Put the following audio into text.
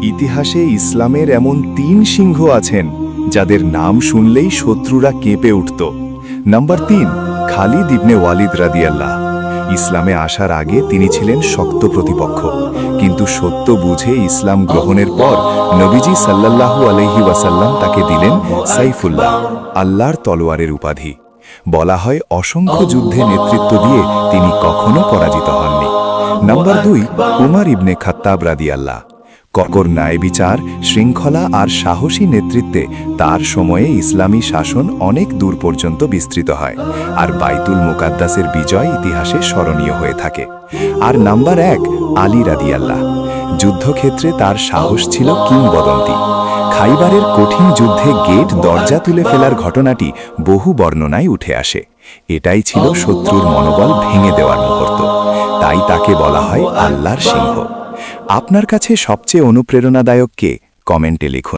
ইতিহাসে ইসলামের এমন ৩ সিংহ আছেন যাদের নাম শুনলেই শত্রুরা কেঁপে উঠত। নাম্বার ৩, খালিদ ইবনে ওয়ালিদ রাদিয়াল্লাহ। ইসলামে আসার আগে তিনি ছিলেন শক্ত প্রতিপক্ষ, কিন্তু সত্য বুঝে ইসলাম গ্রহণের পর নবীজি সাল্লাল্লাহু আলাইহি ওয়াসাল্লাম তাকে দিলেন সাইফুল্লাহ, আল্লাহর তলোয়ারের উপাধি। বলা হয় অসংখ্য যুদ্ধে নেতৃত্ব দিয়ে তিনি কখনো পরাজিত হননি। নাম্বার ২, উমর ইবনে খাত্তাব রাদিয়াল্লাহ। কঠোর ন্যায় বিচার, শৃঙ্খলা আর সাহসী নেতৃত্বে তার সময়ে ইসলামী শাসন অনেক দূর পর্যন্ত বিস্তৃত হয়, আর বাইতুল মুকাদ্দাসের বিজয় ইতিহাসে স্মরণীয় হয়ে থাকে। আর নাম্বার ১, আলী রাদিয়াল্লাহ। যুদ্ধক্ষেত্রে তার সাহস ছিল কিংবদন্তি। খাইবারের কঠিন যুদ্ধে গেট দরজা তুলে ফেলার ঘটনাটি বহু বর্ণনায় উঠে আসে। এটাই ছিল শত্রুর মনোবল ভেঙে দেওয়ার মুহূর্ত। তাই তাকে বলা হয় আল্লাহর সিংহ। আপনার কাছে সবচেয়ে অনুপ্রেরণাদায়ক কে? কমেন্টে লিখুন।